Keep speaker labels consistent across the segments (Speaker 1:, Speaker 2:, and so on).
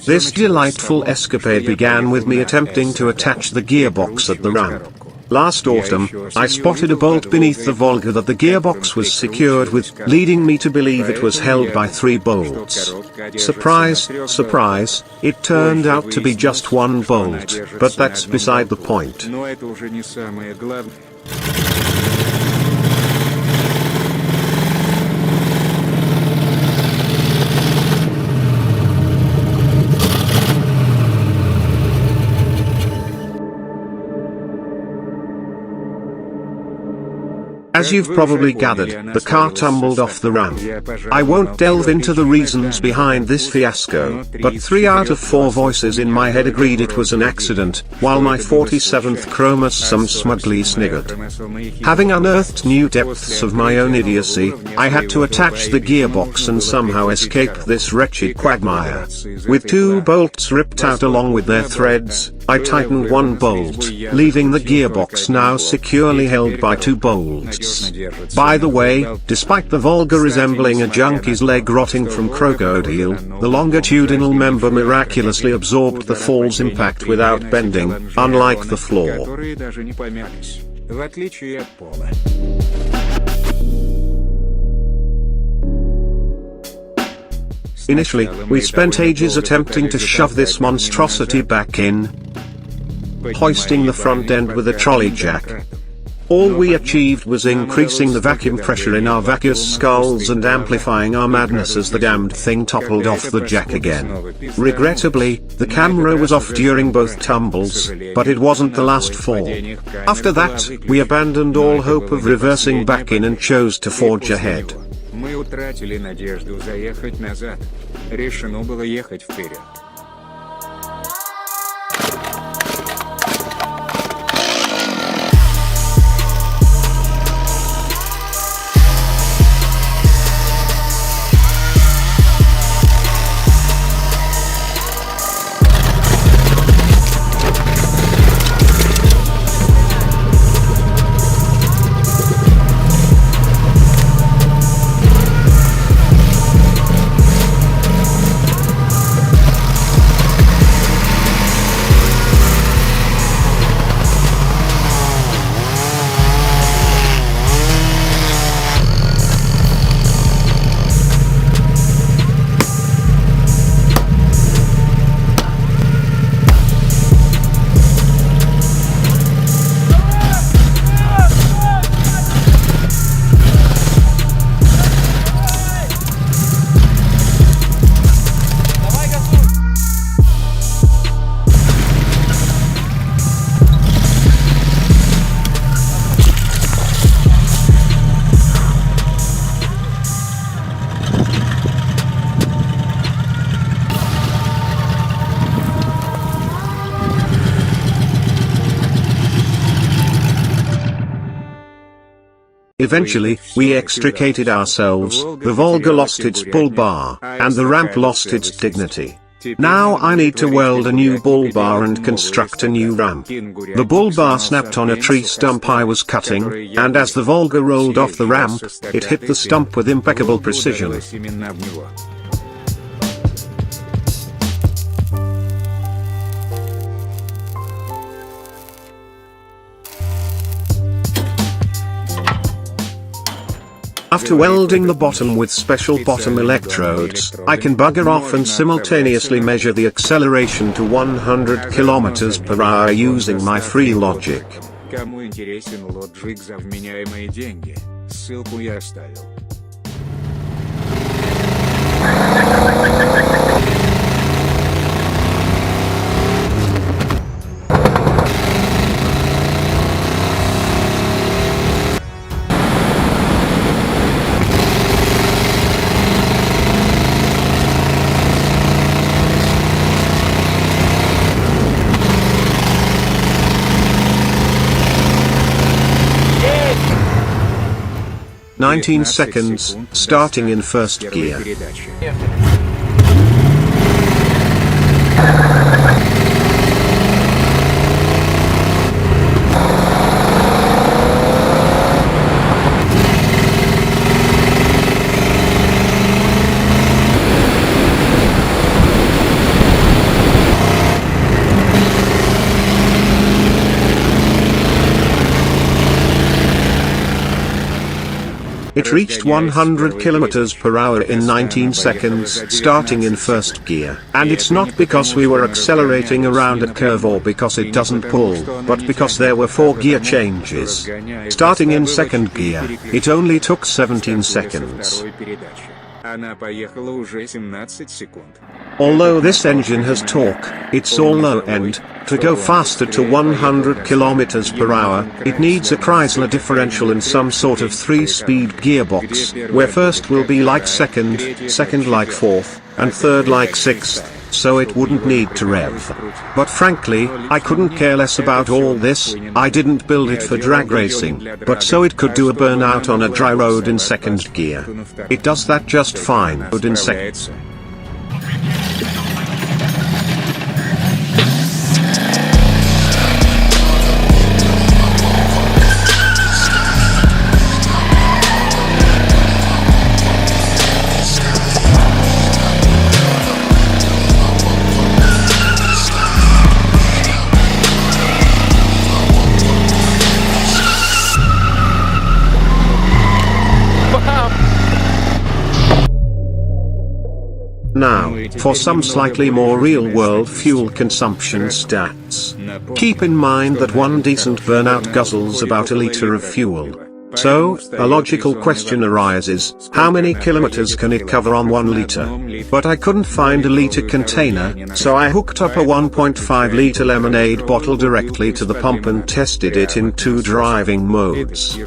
Speaker 1: This delightful escapade began with me attempting to attach the gearbox at the ramp. Last autumn, I spotted a bolt beneath the Volga that the gearbox was secured with, leading me to believe it was held by 3 bolts. Surprise, surprise, it turned out to be just 1 bolt, but that's beside the point. As you've probably gathered, the car tumbled off the ramp. I won't delve into the reasons behind this fiasco, but 3 out of 4 voices in my head agreed it was an accident, while my 47th chromosome smugly sniggered. Having unearthed new depths of my own idiocy, I had to attach the gearbox and somehow escape this wretched quagmire. With 2 bolts ripped out along with their threads, I tightened 1 bolt, leaving the gearbox now securely held by 2 bolts. By the way, despite the Volga resembling a junkie's leg rotting from crocodile, the longitudinal member miraculously absorbed the fall's impact without bending, unlike the floor. Initially, we spent ages attempting to shove this monstrosity back in, hoisting the front end with a trolley jack. All we achieved was increasing the vacuum pressure in our vacuous skulls and amplifying our madness as the damned thing toppled off the jack again. Regrettably, the camera was off during both tumbles, but it wasn't the last fall. After that, we abandoned all hope of reversing back in and chose to forge ahead.
Speaker 2: Мы утратили надежду заехать назад. Решено было ехать вперед.
Speaker 1: Eventually, we extricated ourselves, the Volga lost its bull bar, and the ramp lost its dignity. Now I need to weld a new bull bar and construct a new ramp. The bull bar snapped on a tree stump I was cutting, and as the Volga rolled off the ramp, it hit the stump with impeccable precision. After welding the bottom with special bottom electrodes, I can bugger off and simultaneously measure the acceleration to 100 km/h using my free logic.
Speaker 2: Кому интересен лоджик за вменяемые деньги, ссылку я оставил.
Speaker 1: Nineteen seconds, starting in first gear. It reached 100 km per hour in 19 seconds, starting in first gear. And it's not because we were accelerating around a curve or because it doesn't pull, but because there were 4 gear changes. Starting in second gear, it only took 17 seconds.
Speaker 2: Она поехала уже 17 секунд.
Speaker 1: Although this engine has torque, it's all low end. To go faster to 100 km per hour, it needs a Chrysler differential and some sort of 3-speed gearbox, where first will be like second, second like fourth, and third like sixth, so it wouldn't need to rev. But frankly, I couldn't care less about all this. I didn't build it for drag racing, but so it could do a burnout on a dry road in second gear. It does that just fine in second. Now, for some slightly more real-world fuel consumption stats. Keep in mind that one decent burnout guzzles about a liter of fuel. So, a logical question arises, how many kilometers can it cover on 1 liter? But I couldn't find a liter container, so I hooked up a 1.5 liter lemonade bottle directly to the pump and tested it in 2 driving modes.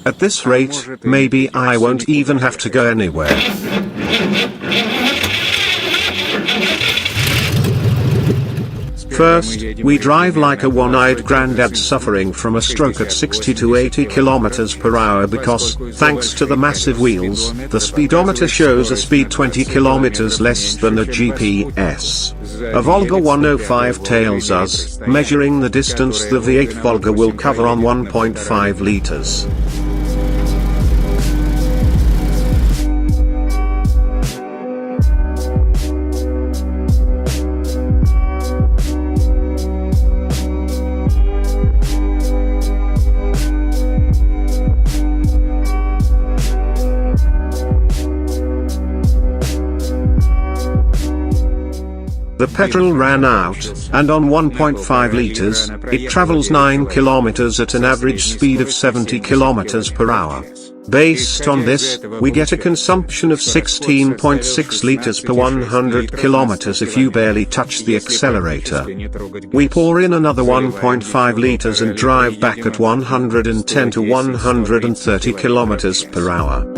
Speaker 1: At this rate, maybe I won't even have to go anywhere. First, we drive like a one-eyed granddad suffering from a stroke at 60 to 80 km per hour because, thanks to the massive wheels, the speedometer shows a speed 20 km less than a GPS. A Volga 105 tails us, measuring the distance the V8 Volga will cover on 1.5 liters. The petrol ran out, and on 1.5 liters, it travels 9 kilometers at an average speed of 70 kilometers per hour. Based on this, we get a consumption of 16.6 liters per 100 kilometers if you barely touch the accelerator. We pour in another 1.5 liters and drive back at 110 to 130 kilometers per hour.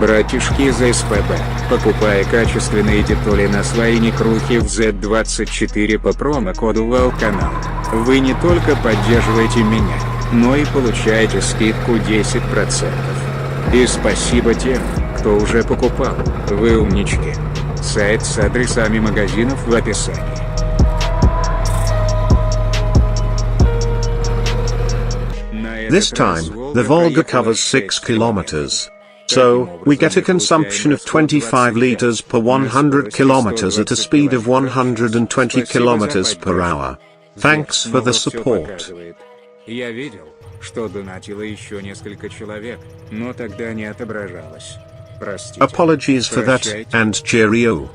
Speaker 2: Братишки из СПБ, покупая качественные детали на свои некрухи в Z24 по промокоду WOWCANAL, вы не только поддерживаете меня, но и получаете скидку 10%. И спасибо тем, кто уже покупал, вы умнички. Сайт с адресами магазинов в описании.
Speaker 1: This time, the Volga covers 6 kilometers. So, we get a consumption of 25 liters per 100 kilometers at a speed of 120 kilometers per hour. Thanks for the support.
Speaker 2: Я видел, что донатило еще несколько человек, но тогда не отображалось. Простите.
Speaker 1: Apologies for that, and cheerio.